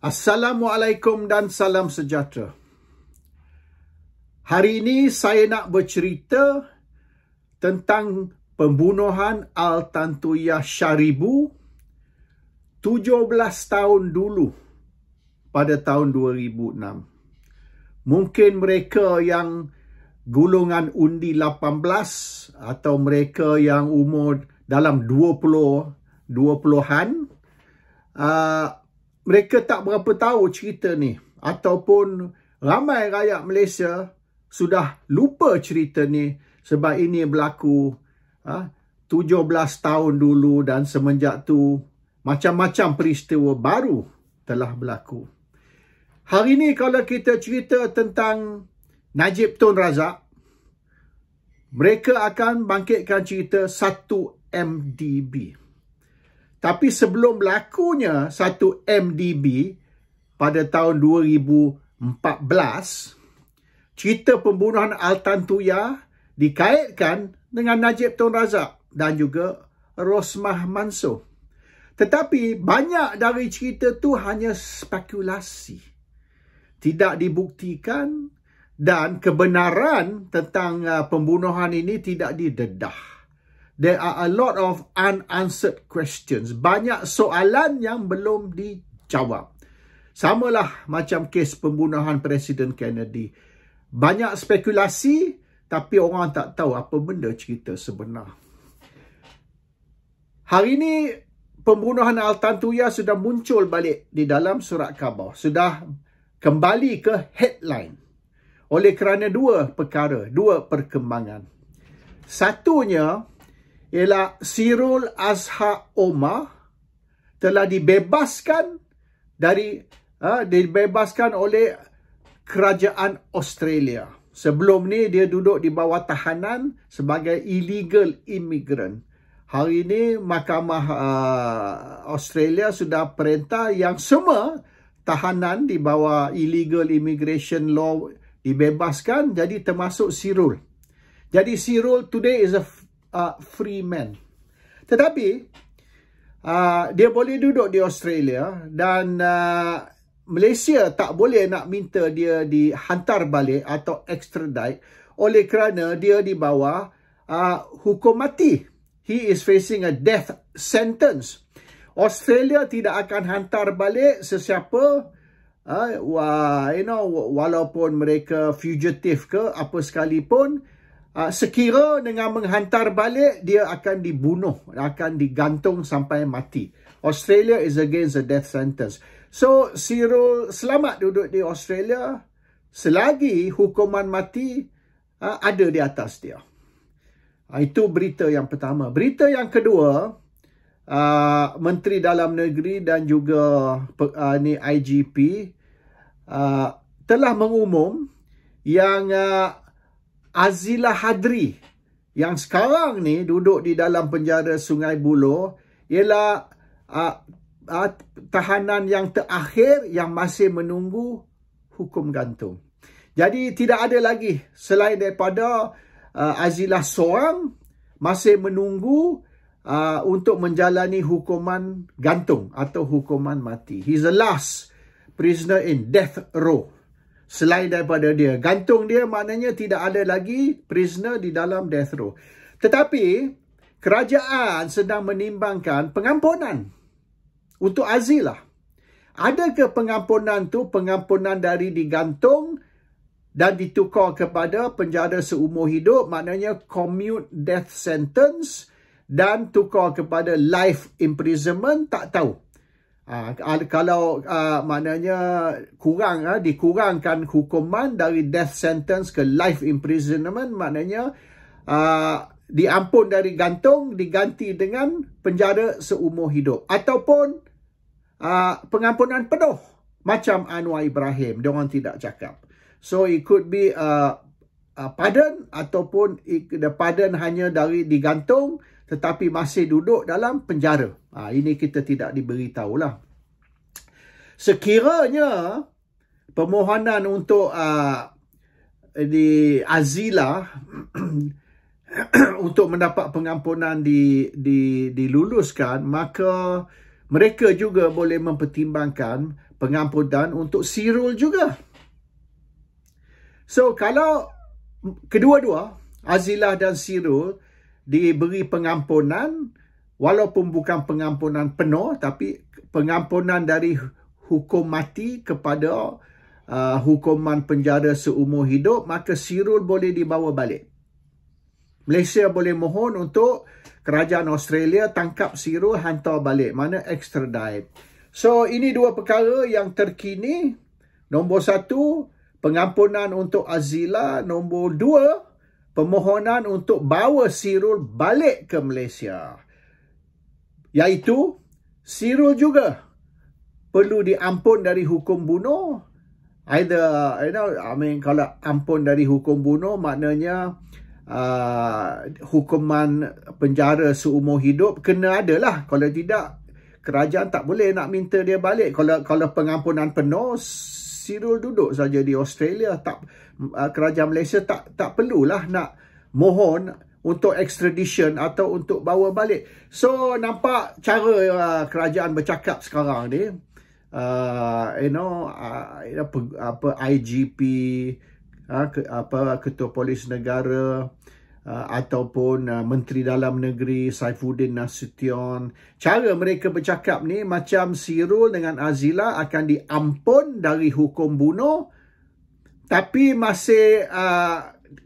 Assalamualaikum dan salam sejahtera. Hari ini saya nak bercerita tentang pembunuhan Al-Tantuiyah Sharibu 17 tahun dulu pada tahun 2006. Mungkin mereka yang golongan undi 18 atau mereka yang umur dalam 20-an, mereka tak berapa tahu cerita ni, ataupun ramai rakyat Malaysia sudah lupa cerita ni sebab ini berlaku 17 tahun dulu dan semenjak tu macam-macam peristiwa baru telah berlaku. Hari ni kalau kita cerita tentang Najib Tun Razak, mereka akan bangkitkan cerita 1 MDB. Tapi sebelum berlakunya 1 MDB pada tahun 2014, cerita pembunuhan Al-Tantuiyah dikaitkan dengan Najib Tun Razak dan juga Rosmah Mansor. Tetapi banyak dari cerita tu hanya spekulasi, tidak dibuktikan, dan kebenaran tentang pembunuhan ini tidak didedah. There are a lot of unanswered questions. Banyak soalan yang belum dijawab. Samalah macam kes pembunuhan Presiden Kennedy. Banyak spekulasi, tapi orang tak tahu apa benda cerita sebenar. Hari ini, pembunuhan Al-Tantuiyah sudah muncul balik di dalam surat khabar. Sudah kembali ke headline. Oleh kerana dua perkara, dua perkembangan. Satunya, ialah Sirul Azhar Omar telah dibebaskan dibebaskan oleh kerajaan Australia. Sebelum ni dia duduk di bawah tahanan sebagai illegal immigrant. Hari ini Mahkamah Australia sudah perintah yang semua tahanan di bawah illegal immigration law dibebaskan, jadi termasuk Sirul. Jadi Sirul today is a free man. Tetapi dia boleh duduk di Australia dan Malaysia tak boleh nak minta dia dihantar balik atau extradite oleh kerana dia di bawah hukum mati. He is facing a death sentence. Australia tidak akan hantar balik sesiapa walaupun mereka fugitive ke apa sekalipun. Sekira dengan menghantar balik, dia akan dibunuh, akan digantung sampai mati. Australia is against the death sentence. So, Sirul selamat duduk di Australia selagi hukuman mati ada di atas dia. Itu berita yang pertama. Berita yang kedua, Menteri Dalam Negeri dan juga IGP telah mengumum yang Azilah Hadri yang sekarang ni duduk di dalam penjara Sungai Buloh ialah tahanan yang terakhir yang masih menunggu hukum gantung. Jadi tidak ada lagi selain daripada Azilah seorang masih menunggu untuk menjalani hukuman gantung atau hukuman mati. He's the last prisoner in death row. Selain daripada dia, gantung dia maknanya tidak ada lagi prisoner di dalam death row. Tetapi kerajaan sedang menimbangkan pengampunan untuk Azilah. Adakah pengampunan tu pengampunan dari digantung dan ditukar kepada penjara seumur hidup, maknanya commute death sentence, dan tukar kepada life imprisonment, tak tahu. Kalau maknanya dikurangkan hukuman dari death sentence ke life imprisonment, maknanya diampun dari gantung diganti dengan penjara seumur hidup, ataupun pengampunan penuh macam Anwar Ibrahim, diorang tidak cakap. So it could be pardon, ataupun the pardon hanya dari digantung tetapi masih duduk dalam penjara. Ini kita tidak diberitahulah. Sekiranya permohonan untuk di Azilah untuk mendapat pengampunan diluluskan, maka mereka juga boleh mempertimbangkan pengampunan untuk Sirul juga. So, kalau kedua-dua, Azilah dan Sirul, diberi pengampunan, walaupun bukan pengampunan penuh, tapi pengampunan dari hukum mati kepada hukuman penjara seumur hidup, maka Sirul boleh dibawa balik. Malaysia boleh mohon untuk kerajaan Australia tangkap Sirul, hantar balik, mana extradite. So, ini dua perkara yang terkini. Nombor 1, pengampunan untuk Azilah. Nombor 2, permohonan untuk bawa Sirul balik ke Malaysia. Iaitu, Sirul juga perlu diampun dari hukum bunuh. Either, kalau ampun dari hukum bunuh, maknanya hukuman penjara seumur hidup kena adalah. Kalau tidak, kerajaan tak boleh nak minta dia balik. Kalau pengampunan penuh, Sirul duduk saja di Australia. Kerajaan Malaysia tak perlulah nak mohon untuk extradition atau untuk bawa balik. So, nampak cara kerajaan bercakap sekarang ni. IGP, Ketua Polis Negara, ataupun Menteri Dalam Negeri Saifuddin Nasution, cara mereka bercakap ni macam Sirul dengan Azilah akan diampun dari hukum bunuh, tapi masih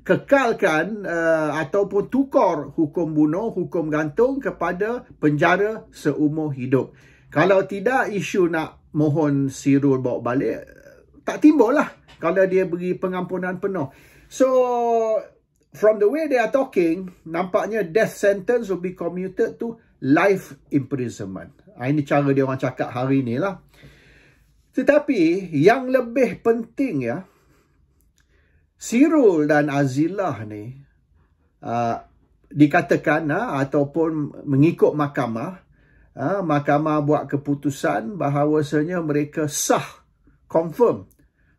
kekalkan ataupun tukar hukum bunuh, hukum gantung kepada penjara seumur hidup. Kalau tidak, isu nak mohon Sirul bawa balik tak timbul lah kalau dia beri pengampunan penuh. So, from the way they are talking, nampaknya death sentence will be commuted to life imprisonment. Ini cara dia orang cakap hari ni lah. Tetapi, yang lebih penting ya, Sirul dan Azilah ni dikatakan ataupun mengikut mahkamah, mahkamah buat keputusan bahawasanya mereka sah, confirm,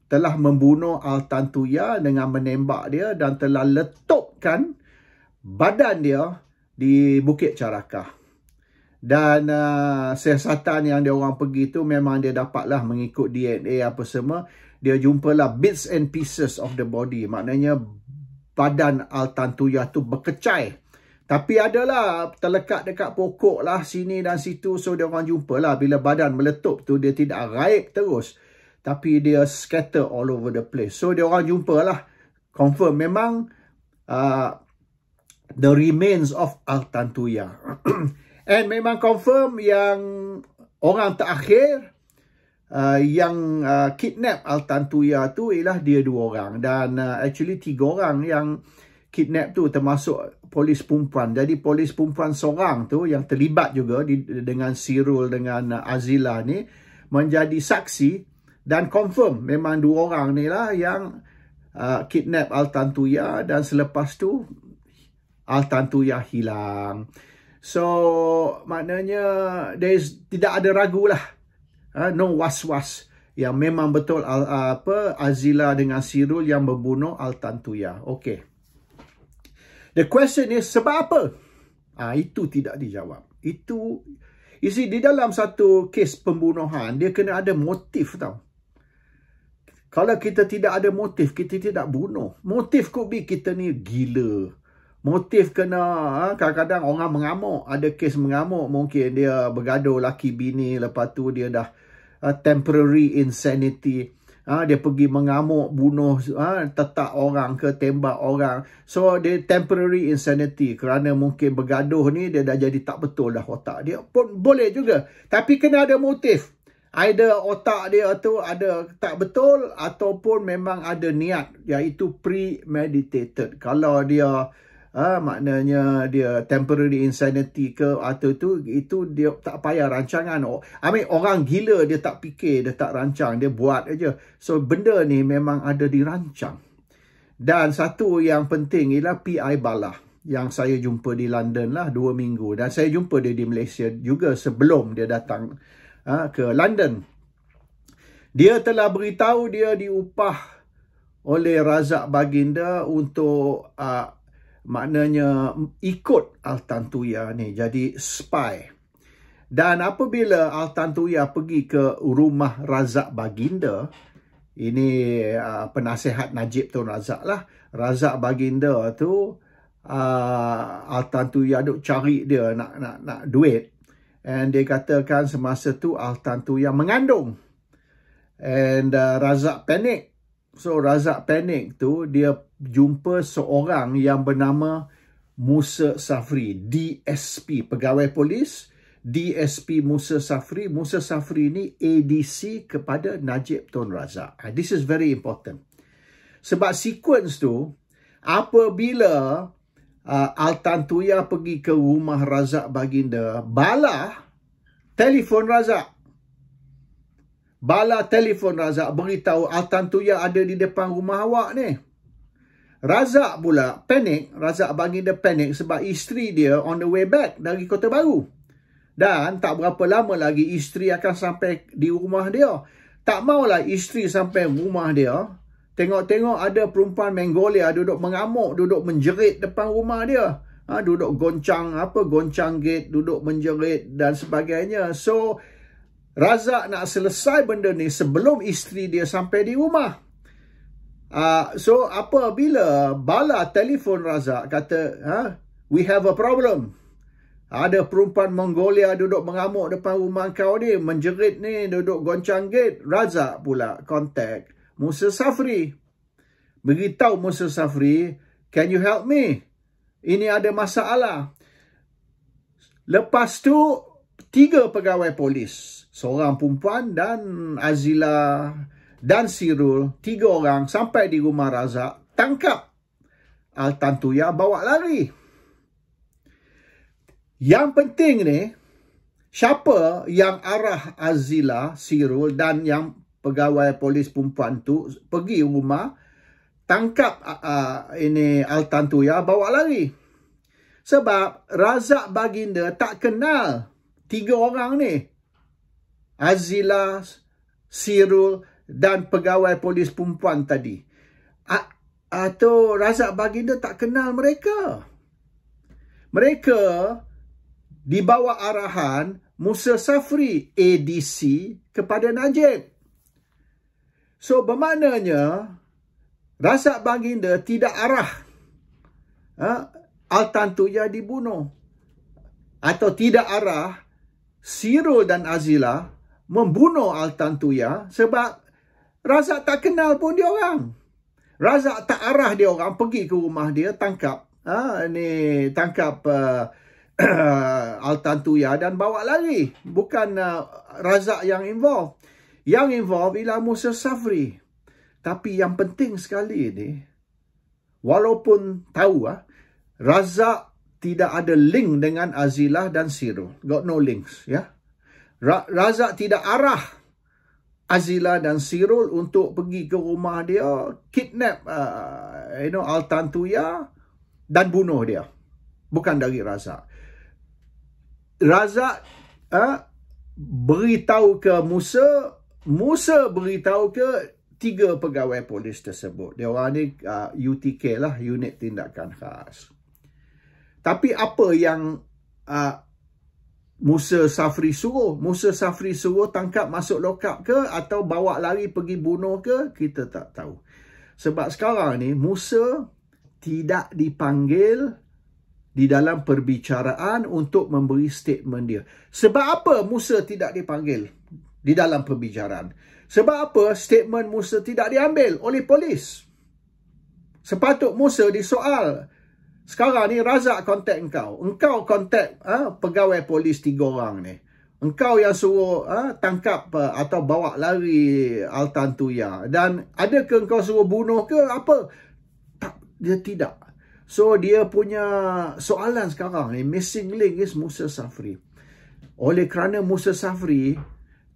telah membunuh Altan Tuya dengan menembak dia dan telah letupkan badan dia di Bukit Charakah. Dan siasatan yang dia orang pergi tu memang dia dapatlah mengikut DNA apa semua. Dia jumpalah bits and pieces of the body. Maknanya badan Altan Tuya tu berkecai. Tapi adalah terlekat dekat pokok lah sini dan situ. So dia orang jumpalah bila badan meletup tu dia tidak raib terus. Tapi dia scatter all over the place. So dia orang jumpalah. Confirm memang the remains of Altan Tuya. And memang confirm yang orang terakhir yang kidnap Altan Tuya tu ialah dia 2 orang. Dan actually 3 orang yang kidnap tu termasuk polis perempuan. Jadi polis perempuan seorang tu yang terlibat juga dengan Sirul dengan Azilah ni menjadi saksi dan confirm memang 2 orang ni lah yang kidnap Altan Tuya dan selepas tu Altan Tuya hilang. So maknanya tidak ada ragu lah, no was-was yang memang betul Azilah dengan Sirul yang membunuh Altan Tuya. Okay. The question is, sebab apa? Itu tidak dijawab. Itu, you see, di dalam satu kes pembunuhan, dia kena ada motif tau. Kalau kita tidak ada motif, kita tidak bunuh. Motif could be kita ni gila. Motif kena, kadang-kadang orang mengamuk. Ada kes mengamuk, mungkin dia bergaduh laki bini, lepas tu dia dah temporary insanity. Dia pergi mengamuk, bunuh, tetak orang ke tembak orang. So, dia temporary insanity. Kerana mungkin bergaduh ni, dia dah jadi tak betul dah otak dia. Pun boleh juga. Tapi kena ada motif. Either otak dia tu ada tak betul, ataupun memang ada niat. Iaitu premeditated. Kalau dia, maknanya dia temporary insanity ke atau itu dia tak payah rancangan. Orang gila dia tak fikir, dia tak rancang, dia buat aja. So benda ni memang ada dirancang. Dan satu yang penting ialah P.I. Bala yang saya jumpa di London lah 2 minggu, dan saya jumpa dia di Malaysia juga sebelum dia datang ke London. Dia telah beritahu dia diupah oleh Razak Baginda untuk maknanya ikut Altan Tuya ni jadi spy. Dan apabila Altantuya pergi ke rumah Razak Baginda, ini penasihat Najib Tun Razak lah. Razak Baginda tu Altantuya duk cari dia nak duit. And dia katakan semasa tu Altantuya mengandung. And Razak panik. So Razak panik tu dia jumpa seorang yang bernama Musa Safri, DSP, pegawai polis. DSP Musa Safri. Musa Safri ni ADC kepada Najib Tun Razak. This is very important. Sebab sequence tu, apabila Altantuya pergi ke rumah Razak Baginda, Bala telefon Razak. Bala telefon Razak beritahu Altantuya ada di depan rumah awak ni. Razak pula panik. Razak Baginda panik sebab isteri dia on the way back dari Kota Baru. Dan tak berapa lama lagi isteri akan sampai di rumah dia. Tak maulah isteri sampai rumah dia. Tengok-tengok ada perempuan Mongolia duduk mengamuk, duduk menjerit depan rumah dia. Duduk goncang gate, duduk menjerit dan sebagainya. So, Razak nak selesai benda ni sebelum isteri dia sampai di rumah. So, apabila Bala telefon Razak, kata, we have a problem. Ada perempuan Mongolia duduk mengamuk depan rumah kau ni, menjerit ni, duduk goncang gate. Razak pula kontak Musa Safri. Beritahu Musa Safri, can you help me? Ini ada masalah. Lepas tu, 3 pegawai polis. Seorang perempuan dan Azila dan Sirul. 3 orang sampai di rumah Razak. Tangkap Altantuya, bawa lari. Yang penting ni, siapa yang arah Azila, Sirul dan yang pegawai polis perempuan tu pergi rumah, tangkap ini Altantuya, bawa lari. Sebab Razak Baginda tak kenal 3 orang ni. Azila, Sirul dan pegawai polis perempuan tadi. Atau Razak Baginda tak kenal mereka. Mereka di bawah arahan Musa Safri, ADC kepada Najib. So, bermaknanya Razak Baginda tidak arah Altantuya dibunuh. Atau tidak arah Sirul dan Azila membunuh Altantuya sebab Razak tak kenal pun dia orang. Razak tak arah dia orang pergi ke rumah dia, tangkap Altantuya dan bawa lari. Bukan Razak yang involved. Yang involved ialah Musa Safri. Tapi yang penting sekali ni, walaupun tahu Razak tidak ada link dengan Azilah dan Sirul. Got no links. Ya. Razak tidak arah Azilah dan Sirul untuk pergi ke rumah dia, kidnap Altantuya dan bunuh dia. Bukan dari Razak. Razak beritahu ke Musa, Musa beritahu ke 3 pegawai polis tersebut. Dia orang ni UTK lah, unit tindakan khas. Tapi apa yang Musa Safri suruh? Musa Safri suruh tangkap masuk lokap ke atau bawa lari pergi bunuh ke? Kita tak tahu. Sebab sekarang ni Musa tidak dipanggil di dalam perbicaraan untuk memberi statement dia. Sebab apa Musa tidak dipanggil di dalam perbicaraan? Sebab apa statement Musa tidak diambil oleh polis? Sepatut Musa disoal. Sekarang ni Razak kontak engkau. Engkau kontak pegawai polis 3 orang ni. Engkau yang suruh tangkap atau bawa lari Altantuya. Dan adakah engkau suruh bunuh ke apa? Tak, dia tidak. So, dia punya soalan sekarang ni, missing link is Musa Safri. Oleh kerana Musa Safri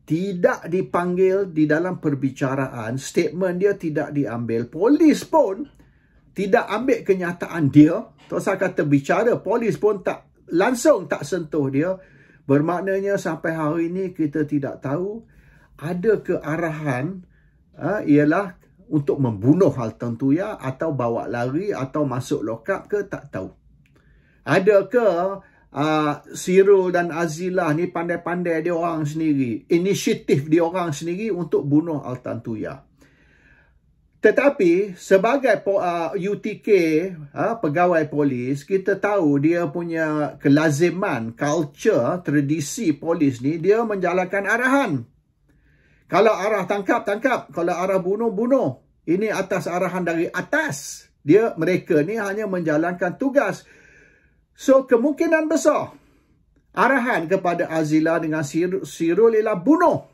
tidak dipanggil di dalam perbicaraan, statement dia tidak diambil, polis pun tidak ambil kenyataan dia, tak usah kata bicara, polis pun tak langsung tak sentuh dia, bermaknanya sampai hari ini kita tidak tahu ada kearahan ialah untuk membunuh Altantuya atau bawa lari atau masuk lokap ke, tak tahu. Adakah Sirul dan Azila ni pandai-pandai dia orang sendiri. Inisiatif dia orang sendiri untuk bunuh Altantuya. Tetapi sebagai UTK, pegawai polis, kita tahu dia punya kelaziman, culture, tradisi polis ni, dia menjalankan arahan. Kalau arah tangkap, tangkap. Kalau arah bunuh, bunuh. Ini atas arahan dari atas. Mereka ni hanya menjalankan tugas. So, kemungkinan besar arahan kepada Azila dengan Sirul ialah bunuh.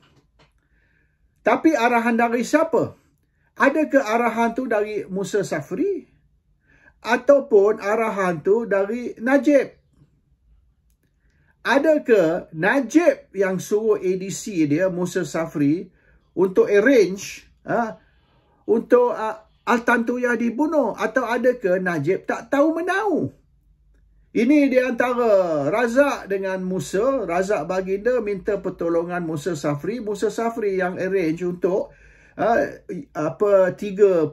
Tapi arahan dari siapa? Adakah arahan tu dari Musa Safri? Ataupun arahan tu dari Najib? Adakah Najib yang suruh ADC dia, Musa Safri, untuk arrange untuk Altantuya dibunuh? Atau adakah Najib tak tahu menahu? Ini di antara Razak dengan Musa. Razak baginda minta pertolongan Musa Safri. Musa Safri yang arrange untuk 3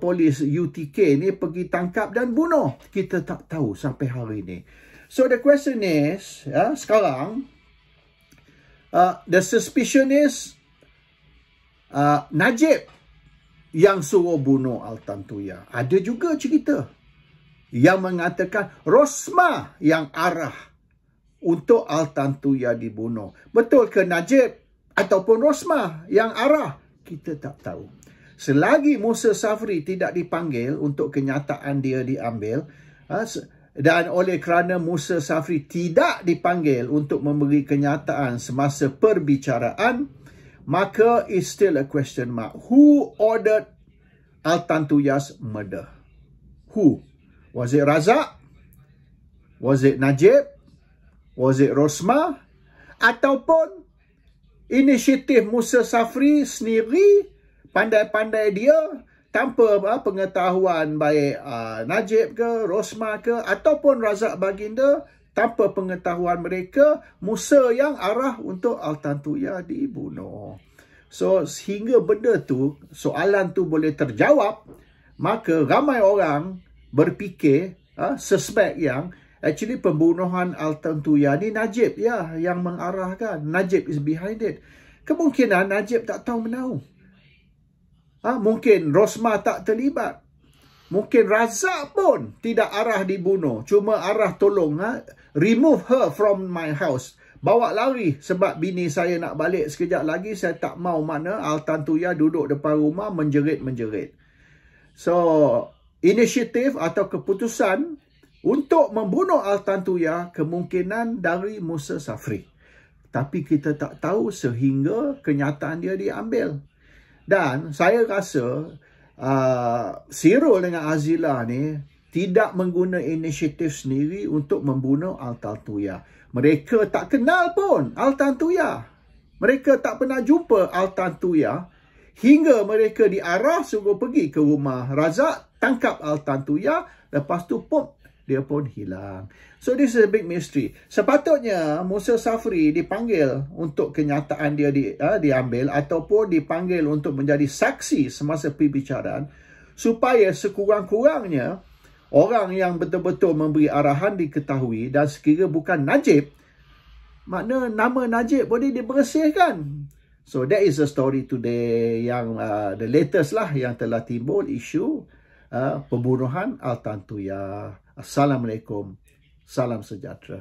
polis UTK ni pergi tangkap dan bunuh. Kita tak tahu sampai hari ini. So the question is, sekarang the suspicion is Najib yang suruh bunuh Altantuya. Ada juga cerita yang mengatakan Rosmah yang arah untuk Altantuya dibunuh. Betul ke Najib ataupun Rosmah yang arah? Kita tak tahu. Selagi Musa Safri tidak dipanggil untuk kenyataan dia diambil, dan oleh kerana Musa Safri tidak dipanggil untuk memberi kenyataan semasa perbicaraan, maka it's still a question mark. Who ordered Altantuya's murder? Who? Was it Razak? Was it Najib? Was it Rosmah? Ataupun inisiatif Musa Safri sendiri, pandai-pandai dia, tanpa pengetahuan baik Najib ke, Rosmah ke, ataupun Razak baginda, tanpa pengetahuan mereka, Musa yang arah untuk Altantuya dibunuh. So, sehingga benda tu, soalan tu boleh terjawab, maka ramai orang berfikir, suspek yang actually pembunuhan Altantuya ni Najib yang mengarahkan. Najib is behind it. Kemungkinan Najib tak tahu menahu. Mungkin Rosmah tak terlibat. Mungkin Razak pun tidak arah dibunuh. Cuma arah tolong, remove her from my house. Bawa lari sebab bini saya nak balik sekejap lagi. Saya tak mau mana Altantuya duduk depan rumah menjerit-menjerit. So, inisiatif atau keputusan untuk membunuh Altantuya kemungkinan dari Musa Safri. Tapi kita tak tahu sehingga kenyataan dia diambil. Dan saya rasa Sirul dengan Azila ni tidak mengguna inisiatif sendiri untuk membunuh Altantuya. Mereka tak kenal pun Altantuya. Mereka tak pernah jumpa Altantuya hingga mereka diarah suruh pergi ke rumah Razak, tangkap Altantuya, lepas tu dia pun hilang. So this is a big mystery. Sepatutnya Musa Safri dipanggil untuk kenyataan dia diambil ataupun dipanggil untuk menjadi saksi semasa perbicaraan supaya sekurang-kurangnya orang yang betul-betul memberi arahan diketahui, dan sekiranya bukan Najib, makna nama Najib boleh dibersihkan. So that is the story today yang the latest lah yang telah timbul isu pembunuhan Altantuya. Assalamualaikum. Salam sejahtera.